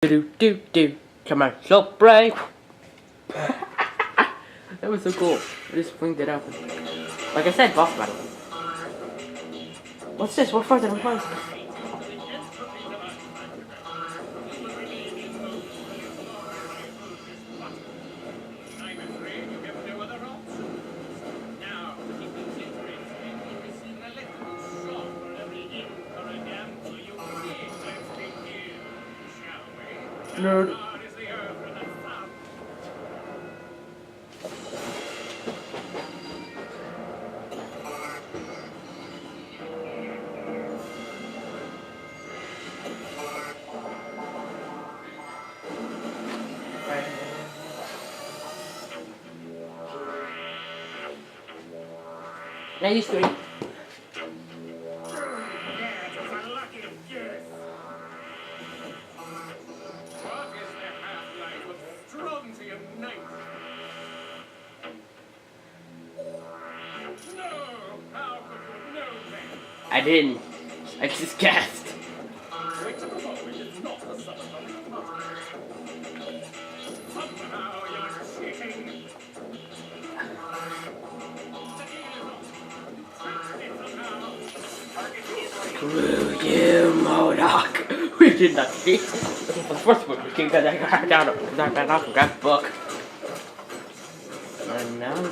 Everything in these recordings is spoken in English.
Do. Commercial break. That was so cool. I just winged it up. Like I said, boss battle. What's this? What further? Nerd. Now you three. I didn't. I just guessed. Screw you, MODOK. We did not see. For the first book, we can get that down. Knock that off and grab the book. And now.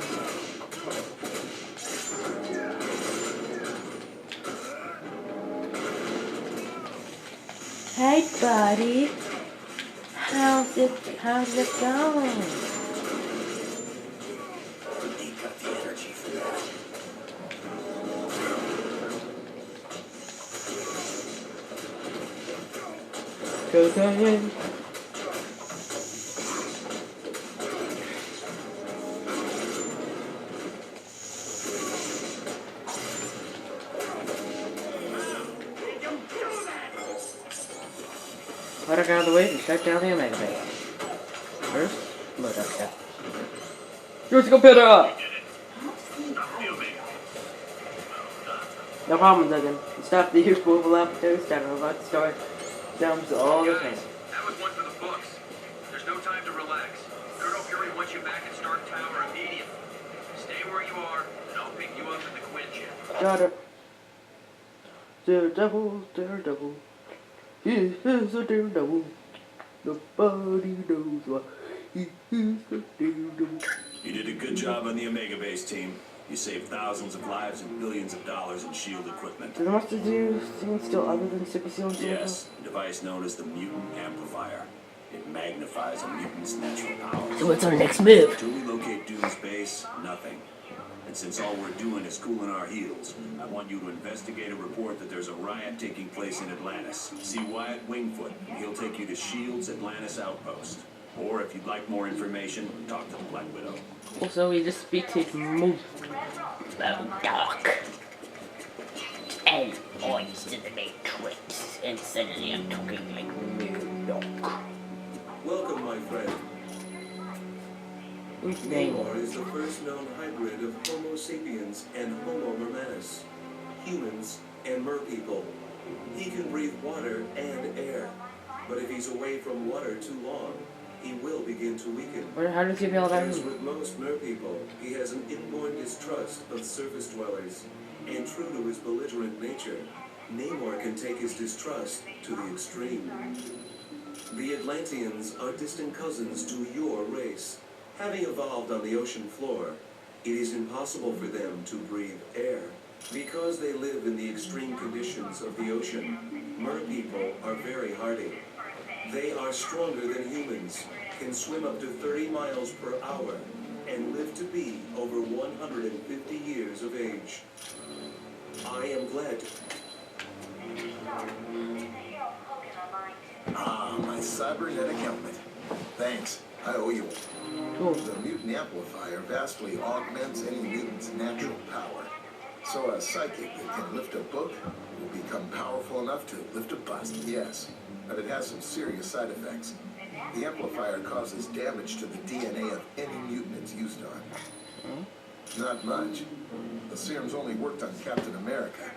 Hey, buddy. How's it going? Cocaine. Let her get out of the way and shut down the Omega Base. First, MODK. Yours computer! No problem, Duggan. Stop the usual overlap to start about to start. Dumps all the time. That was one for the books. There's no time to relax. Colonel Fury wants you back at Stark Tower immediately. Stay where you are, and I'll pick you up at the Quinjet. Got it. Daredevil. He is a daredevil. Nobody knows why. He is a daredevil. You did a good job on the Omega Base team. You saved thousands of lives and billions of dollars in SHIELD equipment. Do they want to do things still other than Super Seal and Yes, a device known as the Mutant Amplifier. It magnifies a mutant's natural powers. So what's our next move? To relocate Doom's base, nothing. And since all we're doing is cooling our heels, I want you to investigate a report that there's a riot taking place in Atlantis. See Wyatt Wingfoot, and he'll take you to SHIELD's Atlantis outpost. Or if you'd like more information, talk to the Black Widow. Also, we just speak to MODK. And voice to the Matrix. And suddenly I'm talking like MODK. Welcome, my friend. Whose name? Namor is the first known hybrid of Homo sapiens and Homo mermanus, humans and merpeople. He can breathe water and air, but if he's away from water too long, he will begin to weaken. How does he feel about As me? with most merpeople, he has an inborn distrust of surface dwellers, and true to his belligerent nature, Namor can take his distrust to the extreme. The Atlanteans are distant cousins to your race. Having evolved on the ocean floor, it is impossible for them to breathe air. Because they live in the extreme conditions of the ocean, merpeople are very hardy. They are stronger than humans, can swim up to 30 miles per hour, and live to be over 150 years of age. I am glad to... Ah, my cybernetic helmet. Thanks. I owe you one. Cool. The mutant amplifier vastly augments any mutant's natural power. So a psychic that can lift a book will become powerful enough to lift a bust, yes. But it has some serious side effects. The amplifier causes damage to the DNA of any mutant it's used on. Not much. The serum's only worked on Captain America.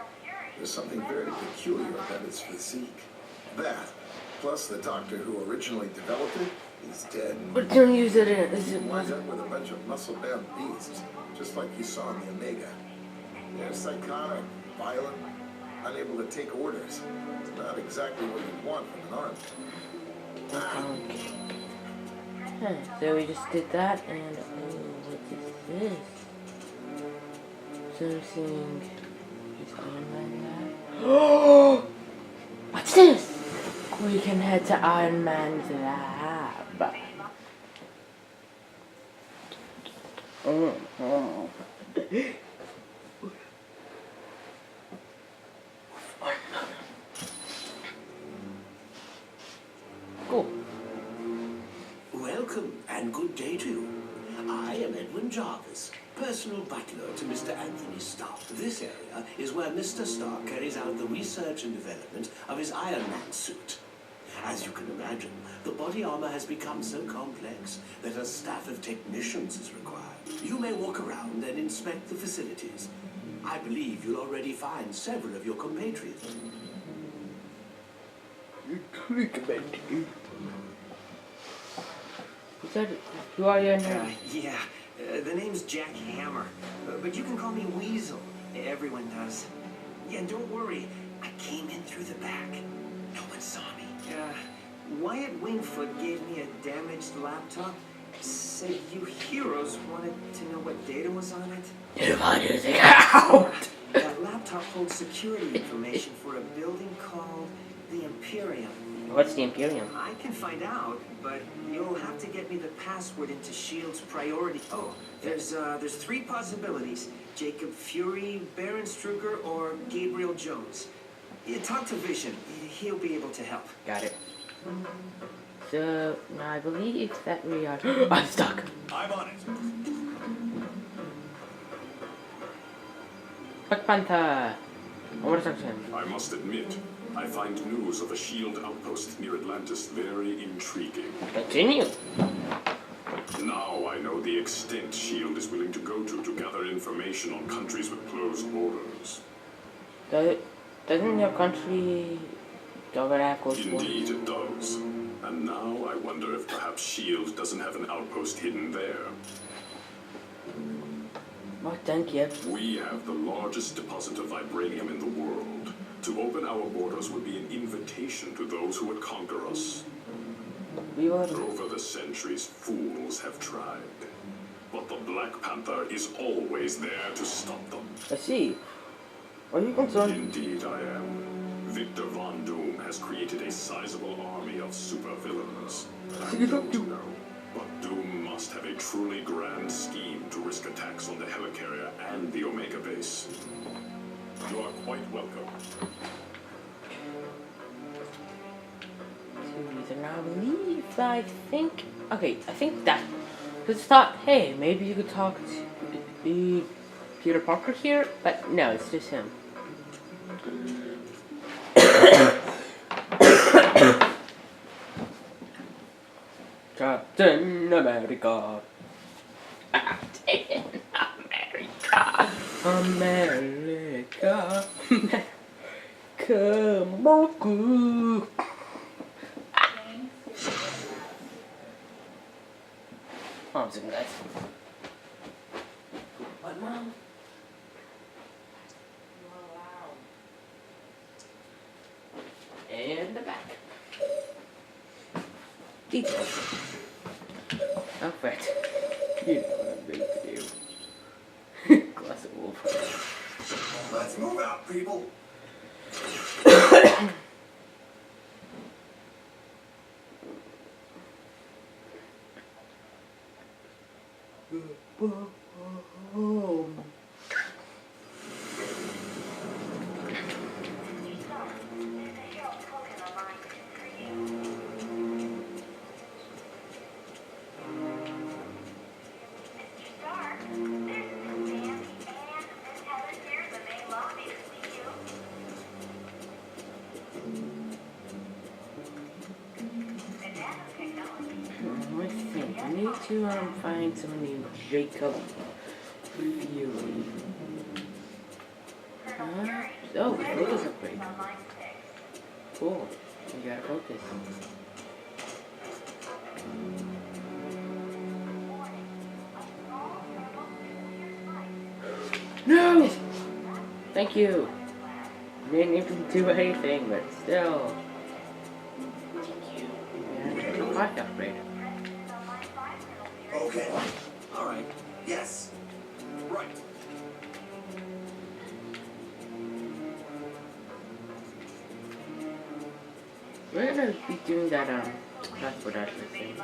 There's something very peculiar about its physique. That, Plus, the doctor who originally developed it is dead. But don't use it in. Is it Winds up with a bunch of muscle-bound beasts, just like you saw in the Omega. They're psychotic, violent, unable to take orders. It's not exactly what you'd want from an army. So we just did that, and what is this? So I'm seeing. Is Iron Man that? Oh! What's this? We can head to Iron Man's lab. Oh. Cool. Welcome and good day to you. I am Edwin Jarvis, personal butler to Mr. Anthony Stark. This area is where Mr. Stark carries out the research and development of his Iron Man suit. As you can imagine, the body armor has become so complex that a staff of technicians is required. You may walk around and inspect the facilities. I believe you'll already find several of your compatriots. Is that who are you now? The name's Jack Hammer, but you can call me Weasel. Everyone does. Yeah, and don't worry, I came in through the back. No one saw me. Wyatt Wingfoot gave me a damaged laptop. Said you heroes wanted to know what data was on it. If I do think out. That laptop holds security information for a building called the Imperium. What's the Imperium? I can find out, but you'll have to get me the password into S.H.I.E.L.D.'s priority. Oh, there's three possibilities. Jacob Fury, Baron Struger, or Gabriel Jones. Talk to Vision. He'll be able to help. Got it. So, now I believe that we are... I'm stuck. I'm on it. Black Panther. I want to talk to him. I must admit, I find news of a S.H.I.E.L.D. outpost near Atlantis very intriguing. Continue. Now I know the extent S.H.I.E.L.D. is willing to go to gather information on countries with closed borders. Doesn't your country already have close borders? Indeed it does. And now I wonder if perhaps S.H.I.E.L.D. doesn't have an outpost hidden there. Oh, thank you. We have the largest deposit of vibranium in the world. To open our borders would be an invitation to those who would conquer us. We will... Over the centuries, fools have tried. But the Black Panther is always there to stop them. I see. Are you concerned? Indeed I am. Victor Von Doom has created a sizable army of supervillains. I don't know, but Doom must have a truly grand scheme to risk attacks on the helicarrier and the Omega base. You are quite welcome. And I believe, I think... Okay, I think that... Because I thought, hey, maybe you could talk to Peter Parker here, but no, it's just him. Captain America. Captain America. America. Come on. Oh, I'm zooming, guys. What, Mom? And the back. Details. Oh, right. You know what I'm going to do. Glass of wolf. Let's move out, people. I need to find someone named Jacob Fury. Oh, photos upgrade. Cool. You got a focus. No! Thank you. Didn't even do anything, but still. Thank you. And bike upgrade. Okay. All right. Yes. Right. We're gonna be doing that transportation thing.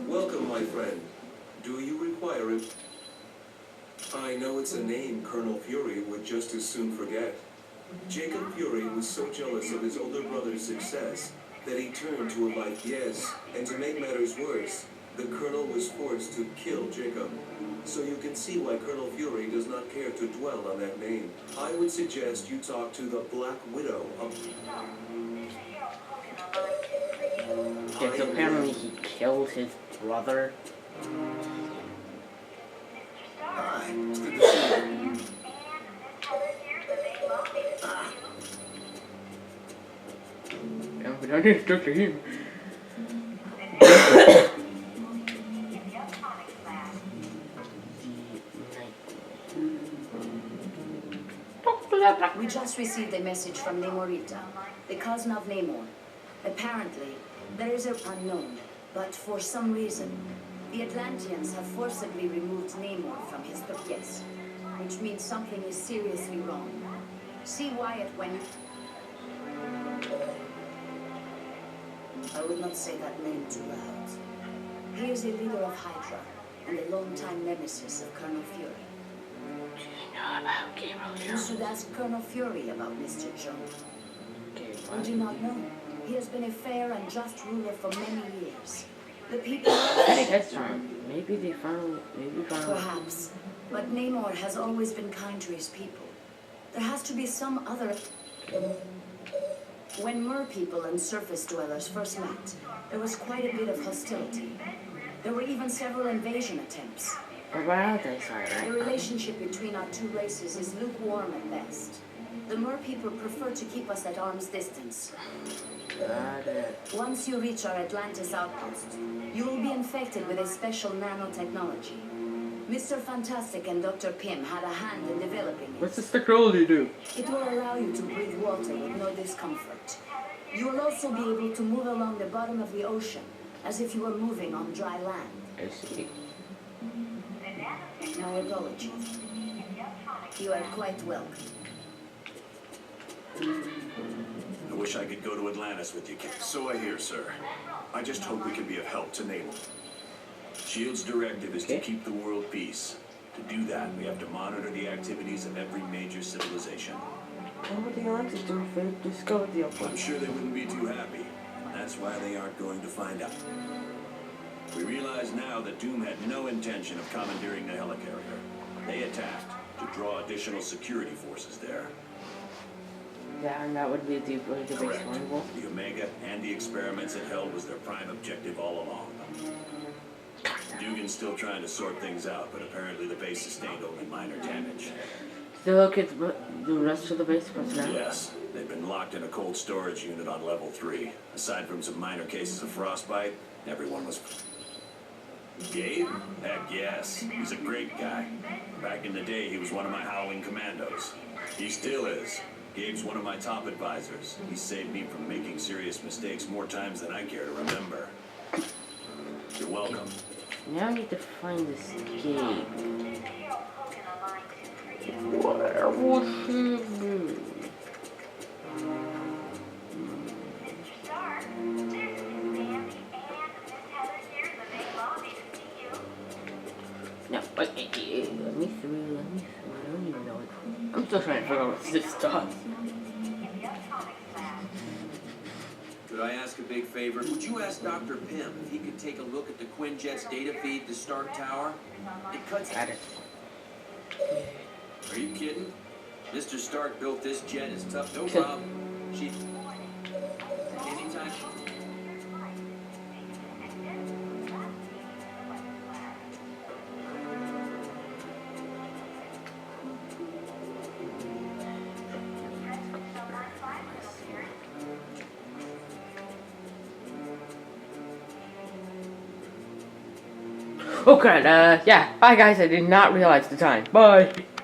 Welcome, my friend. Do you require it? I know it's a name Colonel Fury would just as soon forget. Jacob Fury was so jealous of his older brother's success that he turned to a life, yes, and to make matters worse, the Colonel was forced to kill Jacob. So you can see why Colonel Fury does not care to dwell on that name. I would suggest you talk to the Black Widow of... Okay, so apparently he killed his brother. Hi, it's good to see you. Yeah, we don't need to talk to him. We just received a message from Namorita, the cousin of Namor. Apparently, there is an unknown, but for some reason, the Atlanteans have forcibly removed Namor from his yes, which means something is seriously wrong. See Wyatt when... I would not say that name too loud. He is a leader of Hydra, and a longtime nemesis of Colonel Fury. You should ask Colonel Fury about Mr. Jones. We do not know. He has been a fair and just ruler for many years. The people... That's right. Maybe they found... Perhaps. But Namor has always been kind to his people. There has to be some other... When Mer people and surface dwellers first met, there was quite a bit of hostility. There were even several invasion attempts. Wow, that's The alright. relationship between our two races is lukewarm at best. The Mer people prefer to keep us at arm's distance. Got it. Once you reach our Atlantis outpost, you will be infected with a special nanotechnology. Mr. Fantastic and Dr. Pym had a hand in developing it. What's this technology do? It will allow you to breathe water with no discomfort. You will also be able to move along the bottom of the ocean, as if you were moving on dry land. I see. No apologies. You are quite welcome. I wish I could go to Atlantis with you, kid. So I hear, sir. I just hope we can be of help to Namor. SHIELD's directive is Okay. to keep the world peace. To do that, we have to monitor the activities of every major civilization. What would the Atlantis do if they discovered the I'm outpost? sure they wouldn't be too happy. That's why they aren't going to find out. We realize now that Doom had no intention of commandeering the helicarrier. They attacked to draw additional security forces there. Yeah, and that would be the base vulnerable. The Omega and the experiments it held was their prime objective all along. Dugan's still trying to sort things out, but apparently the base sustained only minor damage. Still okay to the rest of the base personnel? Yes, they've been locked in a cold storage unit on level 3. Aside from some minor cases of frostbite, everyone was... Gabe? Heck yes, he's a great guy. Back in the day, he was one of my Howling Commandos. He still is. Gabe's one of my top advisors. He saved me from making serious mistakes more times than I care to remember. You're welcome. Now I need to find this Gabe. Where would he be? No, wait, let me through, I don't even know it. I'm still trying to figure out what this does. Could I ask a big favor? Would you ask Dr. Pym if he could take a look at the Quinjet's data feed to Stark Tower? It cuts... Got it. Are you kidding? Mr. Stark built this jet. It's tough. No problem. She... Anytime... Oh god, yeah, bye guys, I did not realize the time. Bye.